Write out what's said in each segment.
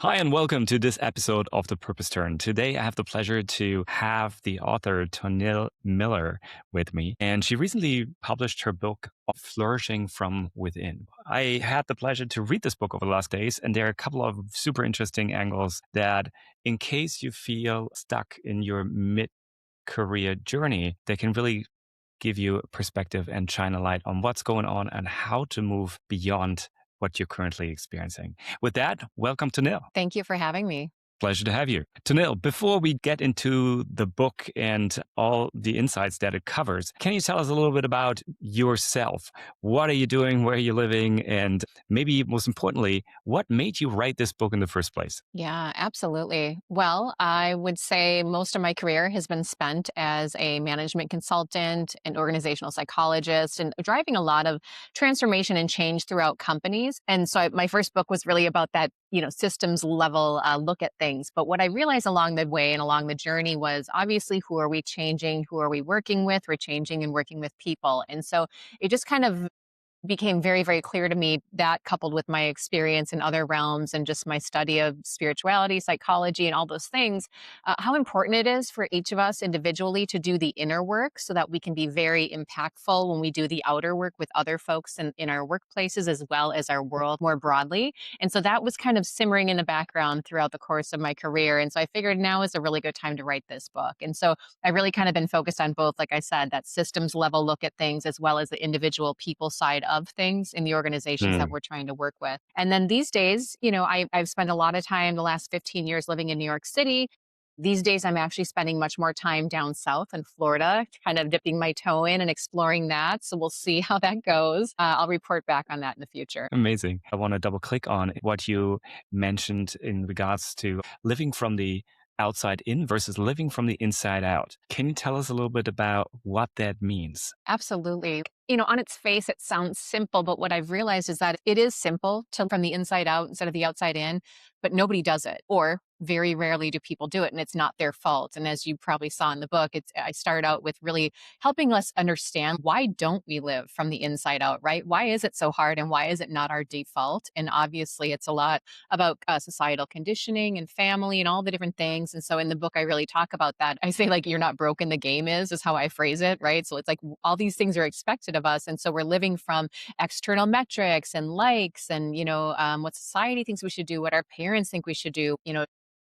Hi, and welcome to this episode of The Purpose Turn. Today, I have the pleasure to have the author Tonille Miller with me. And she recently published her book, Flourishing From Within. I had the pleasure to read this book over the last days, and there are a couple of super interesting angles that, in case you feel stuck in your mid career journey, they can really give you a perspective and shine a light on what's going on and how to move beyond what you're currently experiencing. With that, welcome to Neil. Thank you for having me. Pleasure to have you. Tonille, before we get into the book and all the insights that it covers, can you tell us a little bit about yourself? What are you doing? Where are you living? And maybe most importantly, what made you write this book in the first place? Yeah, absolutely. Well, I would say most of my career has been spent as a management consultant, an organizational psychologist, and driving a lot of transformation and change throughout companies. And so my first book was really about that, systems level look at things. But what I realized along the way and along the journey was obviously who are we changing? Who are we working with? We're changing and working with people. And so it just kind of became very, very clear to me that coupled with my experience in other realms and just my study of spirituality, psychology, and all those things, how important it is for each of us individually to do the inner work so that we can be very impactful when we do the outer work with other folks in our workplaces as well as our world more broadly. And so that was kind of simmering in the background throughout the course of my career. And so I figured now is a really good time to write this book. And so I really kind of been focused on both, like I said, that systems level look at things as well as the individual people side of things in the organizations that Mm, we're trying to work with. And then these days, I've spent a lot of time the last 15 years living in New York City. These days, I'm actually spending much more time down south in Florida, kind of dipping my toe in and exploring that. So we'll see how that goes. I'll report back on that in the future. amazing. I want to double click on what you mentioned in regards to living from the outside in versus living from the inside out. Can you tell us a little bit about what that means? Absolutely. On its face, it sounds simple, but what I've realized is that it is simple to from the inside out instead of the outside in, but nobody does it, or very rarely do people do it, and it's not their fault. And as you probably saw in the book, I start out with really helping us understand why don't we live from the inside out, right? Why is it so hard, and why is it not our default? And obviously, it's a lot about societal conditioning and family and all the different things. And so in the book, I really talk about that. I say like, you're not broken, the game is how I phrase it, right? So it's like all these things are expected of us. And so we're living from external metrics and likes and, what society thinks we should do, what our parents think we should do,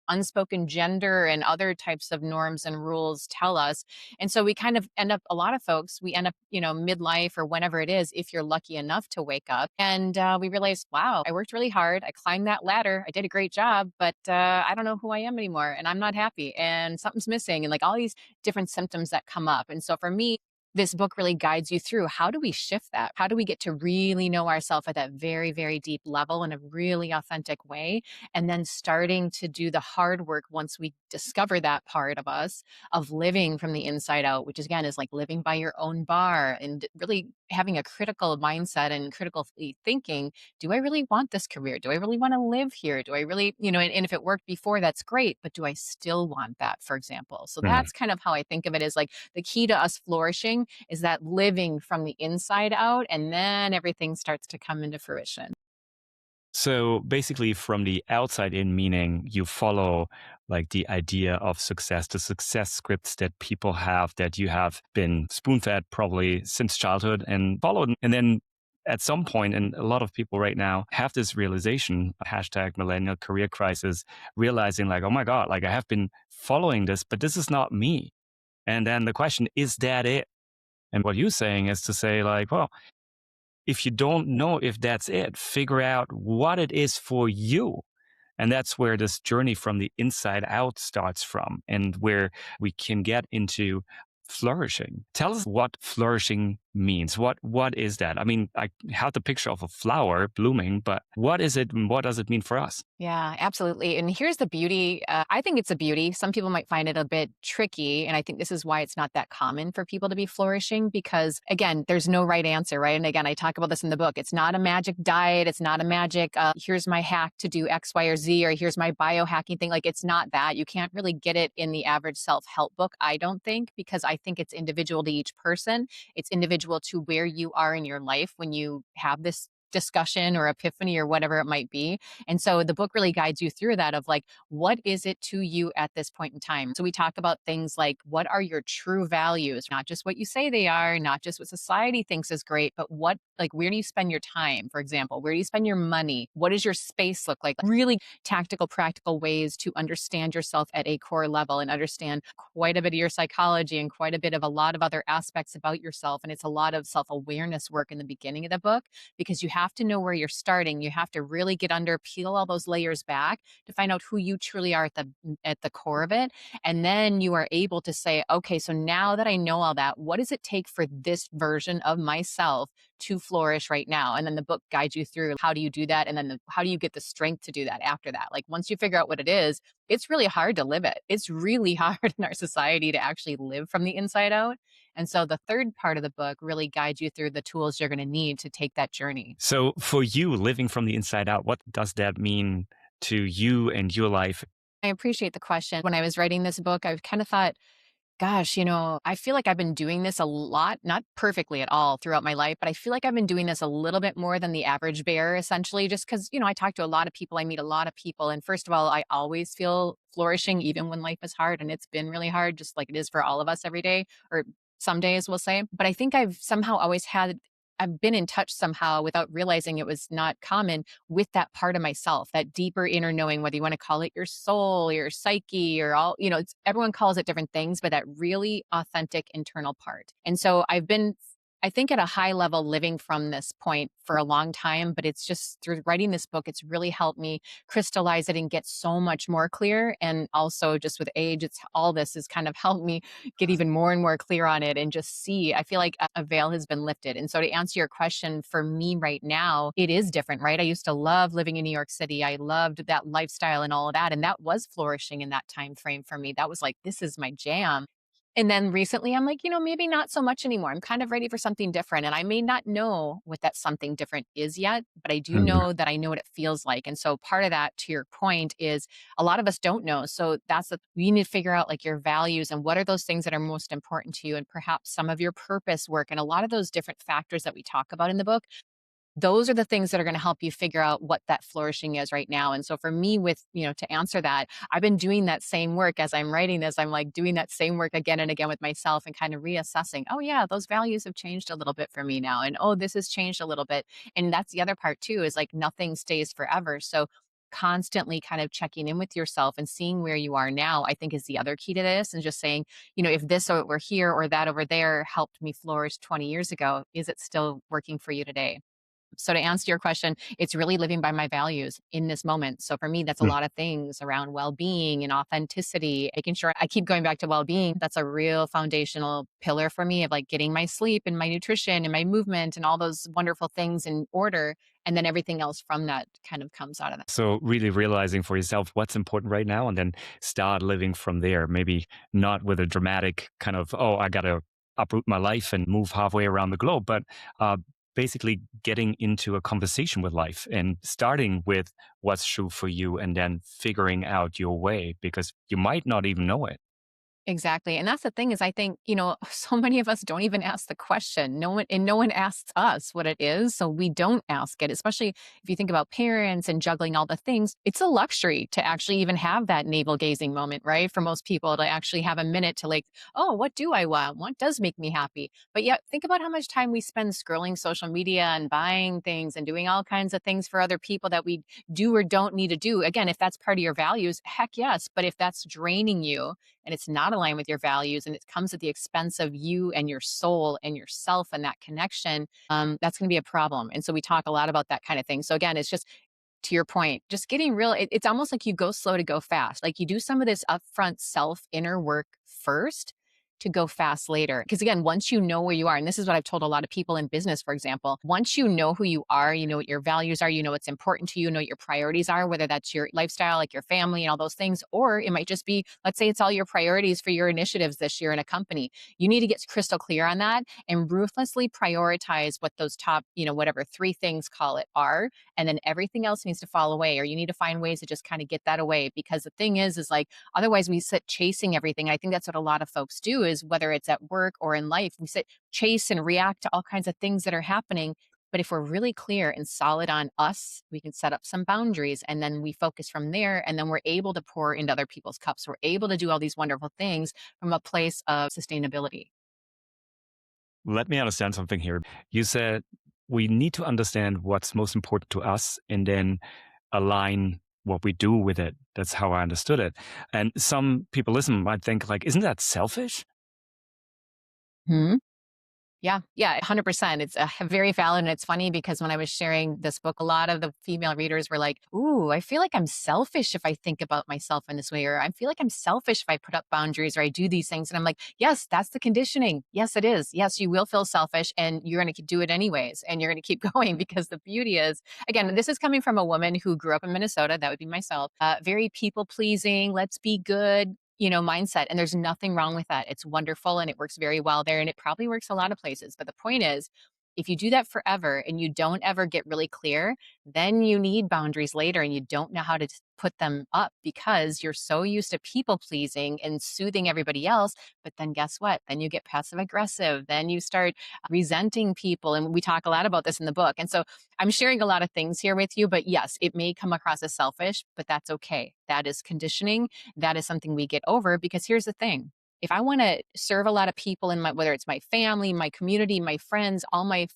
unspoken gender and other types of norms and rules tell us. And so we kind of end up, a lot of folks, we end up, midlife or whenever it is, if you're lucky enough to wake up. And we realize, wow, I worked really hard. I climbed that ladder. I did a great job, but I don't know who I am anymore. And I'm not happy. And something's missing. And like all these different symptoms that come up. And so for me, this book really guides you through how do we shift that? How do we get to really know ourselves at that very, very deep level in a really authentic way? And then starting to do the hard work once we discover that part of us of living from the inside out, which again is like living by your own bar and really having a critical mindset and critical thinking. Do I really want this career? Do I really want to live here? Do I really, and if it worked before, that's great, but do I still want that, for example? So Mm. that's kind of how I think of it, is like the key to us flourishing is that living from the inside out, and then everything starts to come into fruition. So basically, from the outside in, meaning you follow like the idea of success, the success scripts that people have that you have been spoon fed probably since childhood and followed. And then at some point, and a lot of people right now have this realization, hashtag millennial career crisis, realizing like, oh my God, like I have been following this, but this is not me. And then the question, is that it? And what you're saying is to say like, well, if you don't know if that's it, figure out what it is for you. And that's where this journey from the inside out starts from, and where we can get into flourishing. Tell us what flourishing means. What is that? I mean, I have the picture of a flower blooming, but what is it and what does it mean for us? Yeah, absolutely. And here's the beauty. I think it's a beauty. Some people might find it a bit tricky. And I think this is why it's not that common for people to be flourishing because, again, there's no right answer, right? And again, I talk about this in the book. It's not a magic diet. It's not a magic, here's my hack to do X, Y, or Z, or here's my biohacking thing. Like, it's not that. You can't really get it in the average self help book, I don't think, because I think it's individual to each person. It's individual to where you are in your life when you have this discussion or epiphany or whatever it might be. And so the book really guides you through that of like, what is it to you at this point in time? So we talk about things like, what are your true values? Not just what you say they are, not just what society thinks is great, but what, like, where do you spend your time, for example? Where do you spend your money? What does your space look like? Really tactical, practical ways to understand yourself at a core level and understand quite a bit of your psychology and quite a bit of a lot of other aspects about yourself. And it's a lot of self awareness work in the beginning of the book because you have to know where you're starting. You have to really get under, peel all those layers back to find out who you truly are at the core of it. And then you are able to say, okay, so now that I know all that, what does it take for this version of myself to flourish right now? And then the book guides you through how do you do that? And then how do you get the strength to do that after that? Like once you figure out what it is, it's really hard to live it. It's really hard in our society to actually live from the inside out. And so the third part of the book really guides you through the tools you're going to need to take that journey. So for you, living from the inside out, what does that mean to you and your life? I appreciate the question. When I was writing this book, I kind of thought, gosh, I feel like I've been doing this a lot, not perfectly at all throughout my life, but I feel like I've been doing this a little bit more than the average bear, essentially, just because, I talk to a lot of people, I meet a lot of people. And first of all, I always feel flourishing, even when life is hard. And it's been really hard, just like it is for all of us every day, or some days, we'll say. But I think I've somehow always I've been in touch somehow without realizing it was not common with that part of myself, that deeper inner knowing, whether you want to call it your soul, your psyche, or all, everyone calls it different things, but that really authentic internal part. And so I've been, I think, at a high level living from this point for a long time, but it's just through writing this book, it's really helped me crystallize it and get so much more clear. And also just with age, it's all this has kind of helped me get even more and more clear on it and just see, I feel like a veil has been lifted. And so to answer your question, for me right now, it is different, right? I used to love living in New York City. I loved that lifestyle and all of that. And that was flourishing in that time frame for me. That was like, this is my jam. And then recently I'm like, maybe not so much anymore. I'm kind of ready for something different. And I may not know what that something different is yet, but I do Mhm. know that I know what it feels like. And so part of that, to your point, is a lot of us don't know. So you need to figure out like your values and what are those things that are most important to you, and perhaps some of your purpose work and a lot of those different factors that we talk about in the book. Those are the things that are going to help you figure out what that flourishing is right now. And so for me, to answer that, I've been doing that same work as I'm writing this. I'm like doing that same work again and again with myself and kind of reassessing, oh yeah, those values have changed a little bit for me now. And oh, this has changed a little bit. And that's the other part too, is like nothing stays forever. So constantly kind of checking in with yourself and seeing where you are now, I think, is the other key to this. And just saying, if this over here or that over there helped me flourish 20 years ago, is it still working for you today? So to answer your question, it's really living by my values in this moment. So for me, that's a lot of things around well-being and authenticity, making sure I keep going back to well-being. That's a real foundational pillar for me of like getting my sleep and my nutrition and my movement and all those wonderful things in order. And then everything else from that kind of comes out of that. So really realizing for yourself what's important right now and then start living from there. Maybe not with a dramatic kind of, oh, I got to uproot my life and move halfway around the globe, but uh, basically getting into a conversation with life and starting with what's true for you and then figuring out your way because you might not even know it. Exactly. And that's the thing is I think, so many of us don't even ask the question. No one asks us what it is. So we don't ask it, especially if you think about parents and juggling all the things. It's a luxury to actually even have that navel gazing moment, right? For most people to actually have a minute to like, oh, what do I want? What does make me happy? But yet think about how much time we spend scrolling social media and buying things and doing all kinds of things for other people that we do or don't need to do. Again, if that's part of your values, heck yes. But if that's draining you, and it's not aligned with your values and it comes at the expense of you and your soul and yourself and that connection, that's going to be a problem. And so we talk a lot about that kind of thing. So again, it's just to your point, just getting real. It's almost like you go slow to go fast. Like you do some of this upfront self inner work first to go fast later. Because again, once you know where you are, and this is what I've told a lot of people in business, for example, once you know who you are, you know what your values are, you know what's important to you, know what your priorities are, whether that's your lifestyle, like your family and all those things, or it might just be, let's say it's all your priorities for your initiatives this year in a company. You need to get crystal clear on that and ruthlessly prioritize what those top, whatever three things call it are. And then everything else needs to fall away, or you need to find ways to just kind of get that away. Because the thing is like, otherwise we sit chasing everything. I think that's what a lot of folks do is whether it's at work or in life, we sit chase and react to all kinds of things that are happening. But if we're really clear and solid on us, we can set up some boundaries and then we focus from there. And then we're able to pour into other people's cups. We're able to do all these wonderful things from a place of sustainability. Let me understand something here. You said we need to understand what's most important to us and then align what we do with it. That's how I understood it. And some people listen might think like, isn't that selfish? Yeah, yeah, 100%. It's very valid. And it's funny because when I was sharing this book, a lot of the female readers were like, ooh, I feel like I'm selfish if I think about myself in this way, or I feel like I'm selfish if I put up boundaries or I do these things. And I'm like, yes, that's the conditioning. Yes, it is. Yes, you will feel selfish and you're going to do it anyways. And you're going to keep going because the beauty is, again, this is coming from a woman who grew up in Minnesota. That would be myself. Very people pleasing. Let's be good, mindset. And there's nothing wrong with that. It's wonderful and it works very well there. And it probably works a lot of places. But the point is, if you do that forever and you don't ever get really clear, then you need boundaries later and you don't know how to put them up because you're so used to people pleasing and soothing everybody else. But then guess what? Then you get passive aggressive. Then you start resenting people. And we talk a lot about this in the book. And so I'm sharing a lot of things here with you. But yes, it may come across as selfish, but that's okay. That is conditioning. That is something we get over because here's the thing. If I want to serve a lot of people in my, whether it's my family, my community, my friends, all my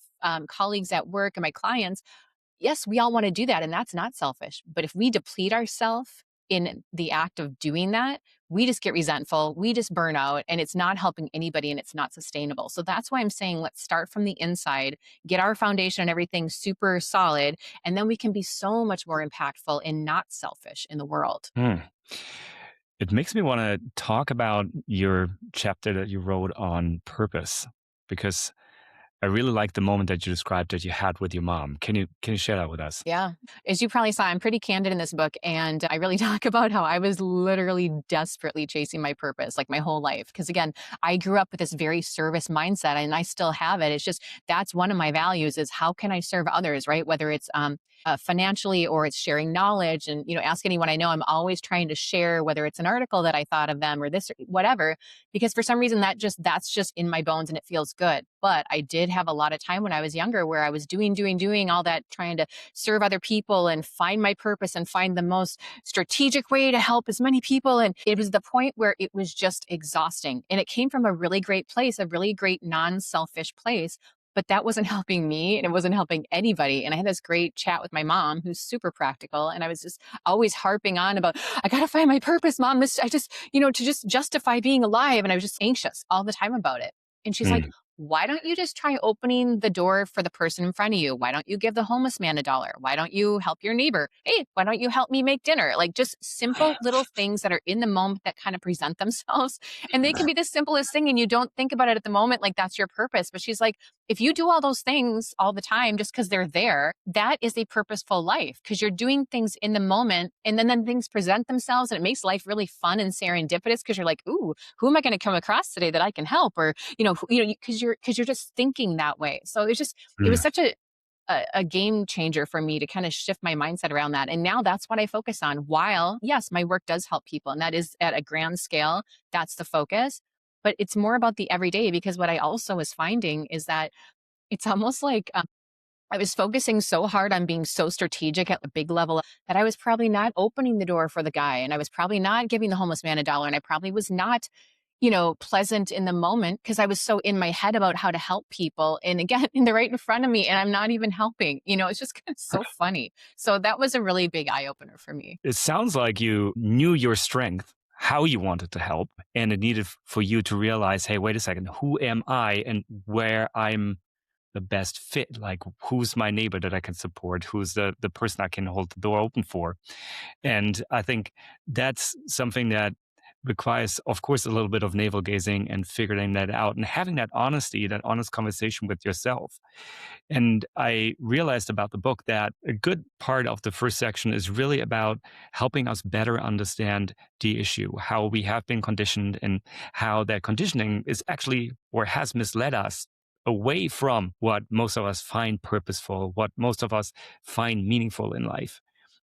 colleagues at work and my clients, yes, we all want to do that. And that's not selfish. But if we deplete ourselves in the act of doing that, we just get resentful, we just burn out, and it's not helping anybody and it's not sustainable. So that's why I'm saying let's start from the inside, get our foundation and everything super solid, and then we can be so much more impactful and not selfish in the world. Hmm. It makes me want to talk about your chapter that you wrote on purpose because I really like the moment that you described that you had with your mom. Can you share that with us? Yeah. As you probably saw, I'm pretty candid in this book. And I really talk about how I was literally desperately chasing my purpose like my whole life. Because again, I grew up with this very service mindset and I still have it. It's just that's one of my values is how can I serve others, right? Whether it's financially or it's sharing knowledge. And, ask anyone I know, I'm always trying to share, whether it's an article that I thought of them or this or whatever, because for some reason that's just in my bones and it feels good. But I did have a lot of time when I was younger where I was doing all that, trying to serve other people and find my purpose and find the most strategic way to help as many people. And it was the point where it was just exhausting. And it came from a really great place, a really great non-selfish place. But that wasn't helping me and it wasn't helping anybody. And I had this great chat with my mom who's super practical. And I was just always harping on about, I got to find my purpose, mom. I just, to just justify being alive. And I was just anxious all the time about it. And she's like, Mm. why don't you just try opening the door for the person in front of you? Why don't you give the homeless man $1? Why don't you help your neighbor? Hey, why don't you help me make dinner? Like just simple little things that are in the moment that kind of present themselves. And they can be the simplest thing and you don't think about it at the moment like that's your purpose. But she's like, if you do all those things all the time just because they're there, that is a purposeful life because you're doing things in the moment and then things present themselves and it makes life really fun and serendipitous because you're like, ooh, who am I going to come across today that I can help? Or, because you're just thinking that way. So it was Mm. such a game changer for me to kind of shift my mindset around that. And now that's what I focus on. While yes, my work does help people and that is at a grand scale, that's the focus. But it's more about the everyday because what I also was finding is that it's almost like I was focusing so hard on being so strategic at a big level that I was probably not opening the door for the guy. And I was probably not giving the homeless man $1. And I probably was not, pleasant in the moment because I was so in my head about how to help people. And again, they're right in front of me and I'm not even helping. It's just kind of so funny. So that was a really big eye opener for me. It sounds like you knew your strength, how you wanted to help, and it needed for you to realize, hey, wait a second, who am I and where I'm the best fit? Like, who's my neighbor that I can support? Who's the person I can hold the door open for? And I think that's something that requires, of course, a little bit of navel gazing and figuring that out and having that honesty, that honest conversation with yourself. And I realized about the book that a good part of the first section is really about helping us better understand the issue, how we have been conditioned and how that conditioning is actually or has misled us away from what most of us find purposeful, what most of us find meaningful in life.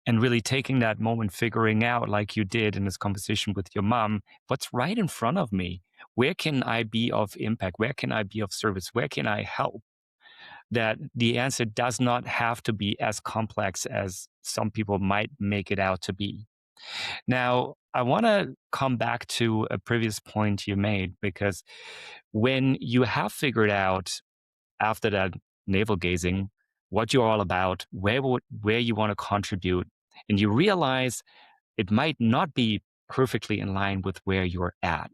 And really taking that moment, figuring out, like you did in this conversation with your mom, what's right in front of me? Where can I be of impact? Where can I be of service? Where can I help? that the answer does not have to be as complex as some people might make it out to be. Now, I want to come back to a previous point you made, because when you have figured out after that navel gazing what you're all about, where you want to contribute, and you realize it might not be perfectly in line with where you're at,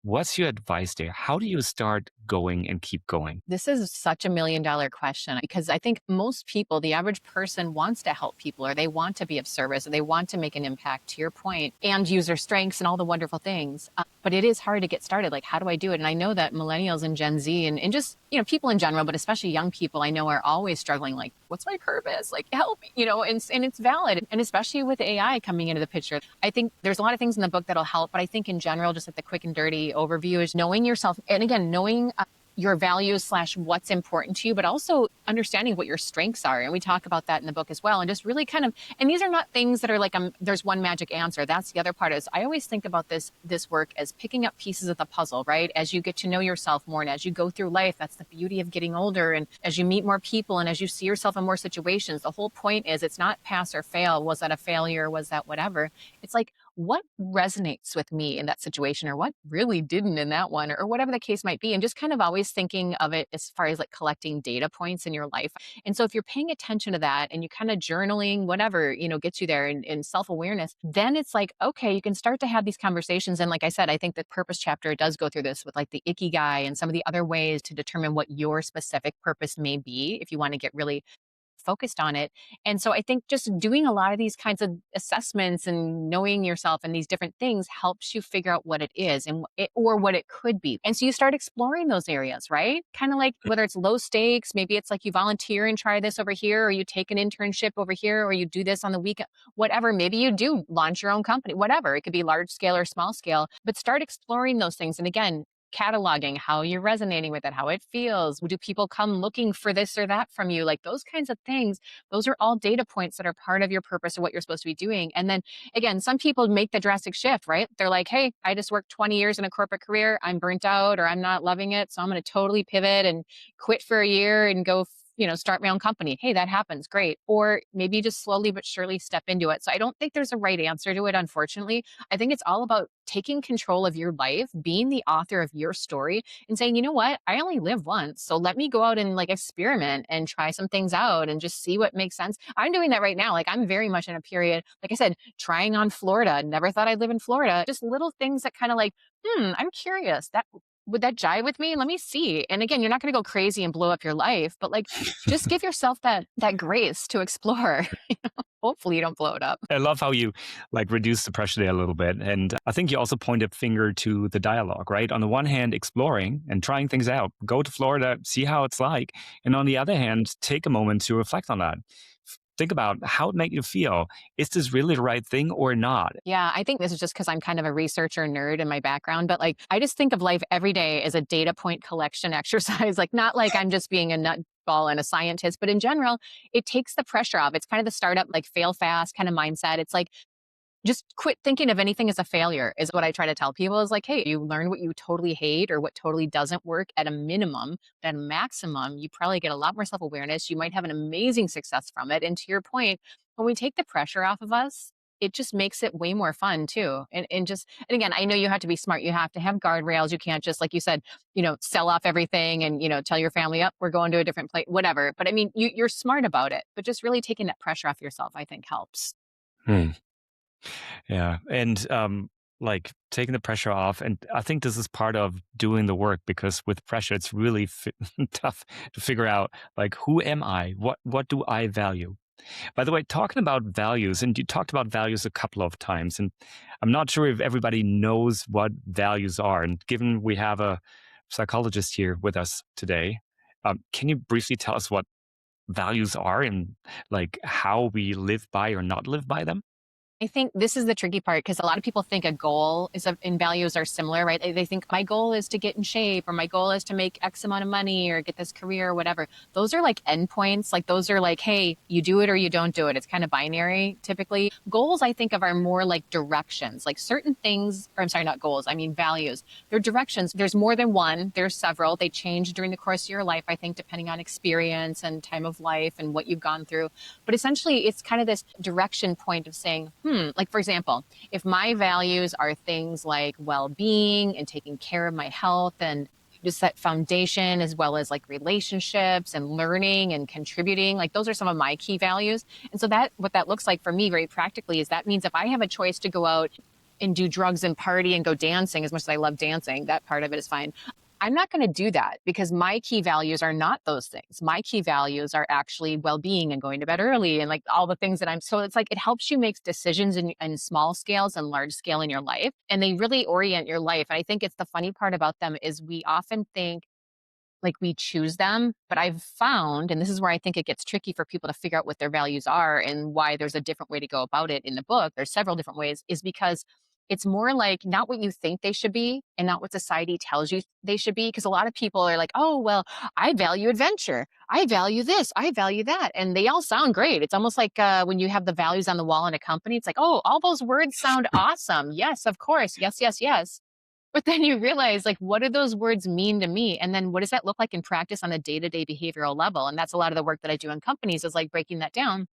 what's your advice there? How do you start going and keep going? This is such a $1 million question because I think most people, the average person wants to help people or they want to be of service or they want to make an impact, to your point, and use their strengths and all the wonderful things. But it is hard to get started. Like, how do I do it? And I know that millennials and Gen Z and just, people in general, but especially young people, I know are always struggling. Like, what's my purpose? Like, help me, and it's valid. And especially with AI coming into the picture, I think there's a lot of things in the book that'll help. But I think in general, just like the quick and dirty overview is knowing yourself. And again, knowing your values / what's important to you, but also understanding what your strengths are. And we talk about that in the book as well. And just really kind of, and these are not things that are like, there's one magic answer. That's the other part is I always think about this work as picking up pieces of the puzzle, right? As you get to know yourself more and as you go through life, that's the beauty of getting older. And as you meet more people and as you see yourself in more situations, the whole point is it's not pass or fail. Was that a failure? Was that whatever? It's like, what resonates with me in that situation or what really didn't in that one or whatever the case might be. And just kind of always thinking of it as far as like collecting data points in your life. And so if you're paying attention to that and you kind of journaling, whatever, gets you there in self-awareness, then it's like, okay, you can start to have these conversations. And like I said, I think the purpose chapter does go through this with like the ikigai and some of the other ways to determine what your specific purpose may be if you want to get really focused on it. And so I think just doing a lot of these kinds of assessments and knowing yourself and these different things helps you figure out what it is and or what it could be. And so you start exploring those areas, right? Kind of like whether it's low stakes, maybe it's like you volunteer and try this over here, or you take an internship over here, or you do this on the weekend, whatever. Maybe you do launch your own company, whatever. It could be large scale or small scale, but start exploring those things. And again, cataloging how you're resonating with it, how it feels. Do people come looking for this or that from you? Like those kinds of things, those are all data points that are part of your purpose or what you're supposed to be doing. And then again, some people make the drastic shift, right? They're like, hey, I just worked 20 years in a corporate career. I'm burnt out or I'm not loving it. So I'm going to totally pivot and quit for a year and go start my own company. Hey, that happens. Great. Or maybe just slowly but surely step into it. So I don't think there's a right answer to it, unfortunately. I think it's all about taking control of your life, being the author of your story and saying, you know what? I only live once. So let me go out and like experiment and try some things out and just see what makes sense. I'm doing that right now. Like I'm very much in a period, like I said, trying on Florida. Never thought I'd live in Florida. Just little things that kind of like, I'm curious. Would that jive with me? Let me see. And again, you're not going to go crazy and blow up your life, but like just give yourself that grace to explore. Hopefully you don't blow it up. I love how you like reduce the pressure there a little bit. And I think you also point a finger to the dialogue, right? On the one hand, exploring and trying things out, go to Florida, see how it's like. And on the other hand, take a moment to reflect on that. Think about how it make you feel. Is this really the right thing or not? Yeah, I think this is just because I'm kind of a researcher nerd in my background, but like I just think of life every day as a data point collection exercise. Like not like I'm just being a nutball and a scientist, but in general, it takes the pressure off. It's kind of the startup, like fail fast kind of mindset. It's like just quit thinking of anything as a failure is what I try to tell people is like, hey, you learn what you totally hate or what totally doesn't work at a minimum, but at a maximum, you probably get a lot more self-awareness. You might have an amazing success from it. And to your point, when we take the pressure off of us, it just makes it way more fun too. And again, I know you have to be smart. You have to have guardrails. You can't just, like you said, sell off everything and, tell your family up, we're going to a different place, whatever. But I mean, you're smart about it, but just really taking that pressure off yourself, I think helps. Hmm. Yeah. And like taking the pressure off. And I think this is part of doing the work, because with pressure, it's really tough to figure out like, who am I? What do I value? By the way, talking about values, and you talked about values a couple of times, and I'm not sure if everybody knows what values are. And given we have a psychologist here with us today, can you briefly tell us what values are and like how we live by or not live by them? I think this is the tricky part because a lot of people think a goal is and values are similar, right? They think my goal is to get in shape or my goal is to make X amount of money or get this career or whatever. Those are like endpoints. Like those are like, hey, you do it or you don't do it. It's kind of binary typically. Goals I think of are more like directions, like certain things, or I'm sorry, not goals, I mean values. They're directions. There's more than one, there's several. They change during the course of your life, I think, depending on experience and time of life and what you've gone through. But essentially, it's kind of this direction point of saying, like for example, if my values are things like well being and taking care of my health and just that foundation, as well as like relationships and learning and contributing, like those are some of my key values. And so that what that looks like for me very practically is that means if I have a choice to go out and do drugs and party and go dancing, as much as I love dancing, that part of it is fine. I'm not going to do that because my key values are not those things. My key values are actually well-being and going to bed early and like all the things that so it's like it helps you make decisions in small scales and large scale in your life. And they really orient your life. And I think it's the funny part about them is we often think like we choose them. But I've found, and this is where I think it gets tricky for people to figure out what their values are and why there's a different way to go about it in the book. There's several different ways, is because it's more like not what you think they should be and not what society tells you they should be. Because a lot of people are like, oh, well, I value adventure. I value this. I value that. And they all sound great. It's almost like when you have the values on the wall in a company, it's like, oh, all those words sound awesome. Yes, of course. Yes, yes, yes. But then you realize, like, what do those words mean to me? And then what does that look like in practice on a day-to-day behavioral level? And that's a lot of the work that I do in companies is like breaking that down.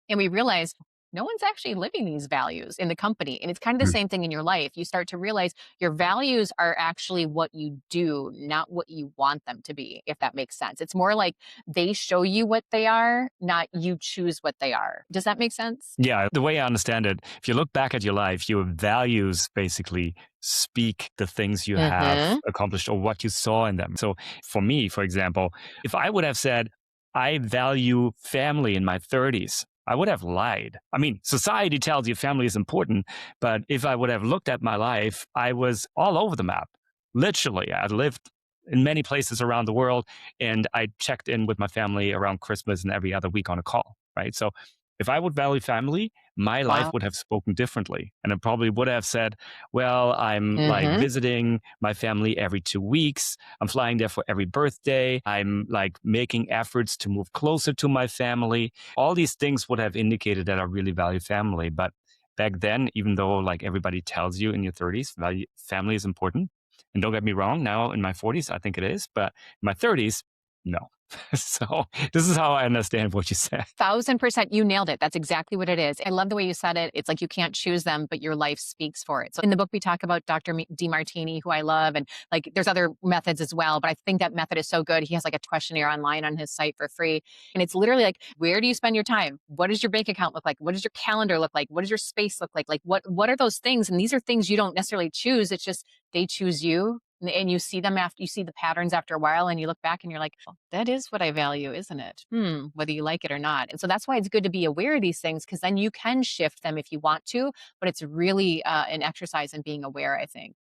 And we realize no one's actually living these values in the company. And it's kind of the Mm. same thing in your life. You start to realize your values are actually what you do, not what you want them to be, if that makes sense. It's more like they show you what they are, not you choose what they are. Does that make sense? Yeah, the way I understand it, if you look back at your life, your values basically speak the things you have Mm-hmm. accomplished or what you saw in them. So for me, for example, if I would have said, I value family in my 30s, I would have lied. I mean, society tells you family is important, but if I would have looked at my life, I was all over the map. Literally, I lived in many places around the world and I checked in with my family around Christmas and every other week on a call, right? So if I would value family, my life Wow. would have spoken differently. And it probably would have said, well, I'm like Mm-hmm. visiting my family every 2 weeks. I'm flying there for every birthday. I'm like making efforts to move closer to my family. All these things would have indicated that I really value family. But back then, even though like everybody tells you in your 30s, family is important. And don't get me wrong, now in my 40s, I think it is. But in my 30s, no. So this is how I understand what you said. 1,000%. You nailed it. That's exactly what it is. I love the way you said it. It's like you can't choose them, but your life speaks for it. So in the book, we talk about Dr. DeMartini, who I love, and like there's other methods as well. But I think that method is so good. He has like a questionnaire online on his site for free. And it's literally like, where do you spend your time? What does your bank account look like? What does your calendar look like? What does your space look like? Like what are those things? And these are things you don't necessarily choose. It's just they choose you and you see them after you see the patterns after a while and you look back and you're like, oh, that is what I value, isn't it? Whether you like it or not. And so that's why it's good to be aware of these things because then you can shift them if you want to, but it's really an exercise in being aware, I think.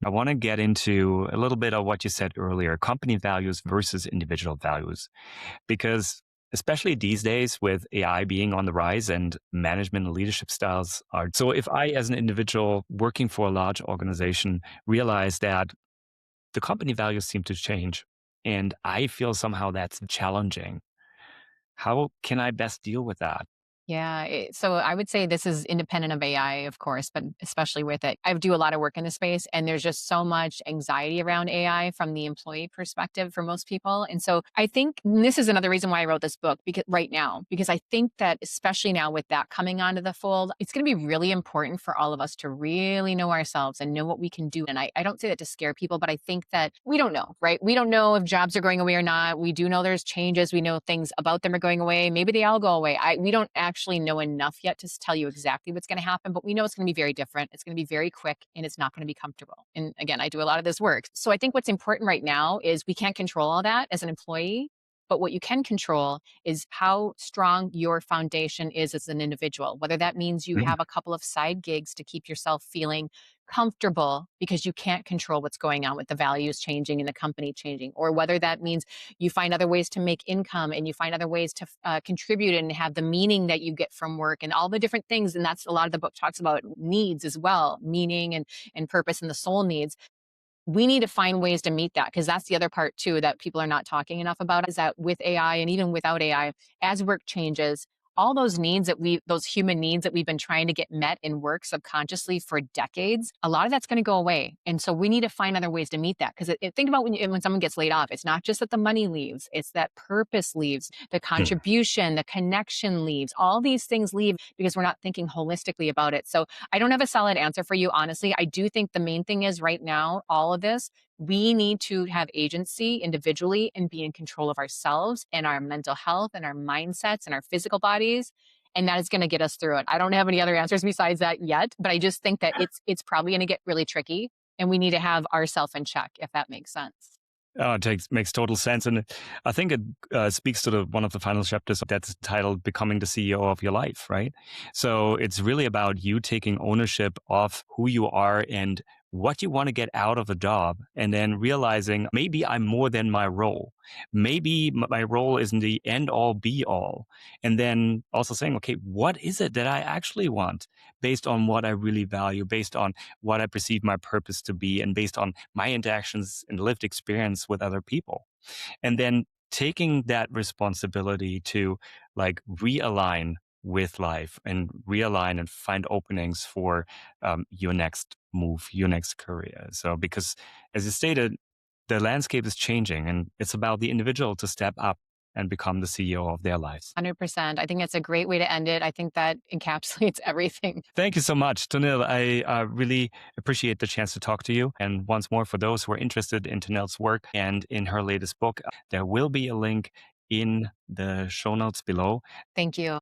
I want to get into a little bit of what you said earlier, company values versus individual values, because especially these days with AI being on the rise and management and leadership styles are. So if I, as an individual working for a large organization, realize that the company values seem to change and I feel somehow that's challenging, how can I best deal with that? Yeah. So I would say this is independent of AI, of course, but especially with it. I do a lot of work in the space, and there's just so much anxiety around AI from the employee perspective for most people. And so I think and this is another reason why I wrote this book because right now, because I think that especially now with that coming onto the fold, it's going to be really important for all of us to really know ourselves and know what we can do. And I don't say that to scare people, but I think that we don't know, right? We don't know if jobs are going away or not. We do know there's changes. We know things about them are going away. Maybe they all go away. We don't actually know enough yet to tell you exactly what's going to happen, but we know it's going to be very different. It's going to be very quick and it's not going to be comfortable. And again, I do a lot of this work. So I think what's important right now is we can't control all that as an employee. But what you can control is how strong your foundation is as an individual, whether that means you Mm. have a couple of side gigs to keep yourself feeling comfortable because you can't control what's going on with the values changing and the company changing, or whether that means you find other ways to make income and you find other ways to contribute and have the meaning that you get from work and all the different things. And that's a lot of the book talks about needs as well, meaning and purpose and the soul needs. We need to find ways to meet that, because that's the other part too that people are not talking enough about, is that with AI and even without AI, as work changes, all those needs that those human needs that we've been trying to get met in work subconsciously for decades, a lot of that's going to go away. And so we need to find other ways to meet that. Because think about when someone gets laid off, it's not just that the money leaves, it's that purpose leaves, the Hmm. contribution, the connection leaves, all these things leave because we're not thinking holistically about it. So I don't have a solid answer for you, honestly. I do think the main thing is right now, all of this, we need to have agency individually and be in control of ourselves and our mental health and our mindsets and our physical bodies. And that is going to get us through it. I don't have any other answers besides that yet, but I just think that it's probably going to get really tricky, and we need to have ourselves in check, if that makes sense. Oh, makes total sense. And I think it speaks to one of the final chapters that's titled Becoming the CEO of Your Life, right? So it's really about you taking ownership of who you are and what you want to get out of a job, and then realizing maybe I'm more than my role. Maybe my role isn't the end all be all. And then also saying, okay, what is it that I actually want based on what I really value, based on what I perceive my purpose to be, and based on my interactions and lived experience with other people. And then taking that responsibility to like realign with life and realign and find openings for your next move, your next career. So, because as you stated, the landscape is changing and it's about the individual to step up and become the CEO of their lives. 100%. I think it's a great way to end it. I think that encapsulates everything. Thank you so much, Tonille. I really appreciate the chance to talk to you. And once more, for those who are interested in Tonille's work and in her latest book, there will be a link in the show notes below. Thank you.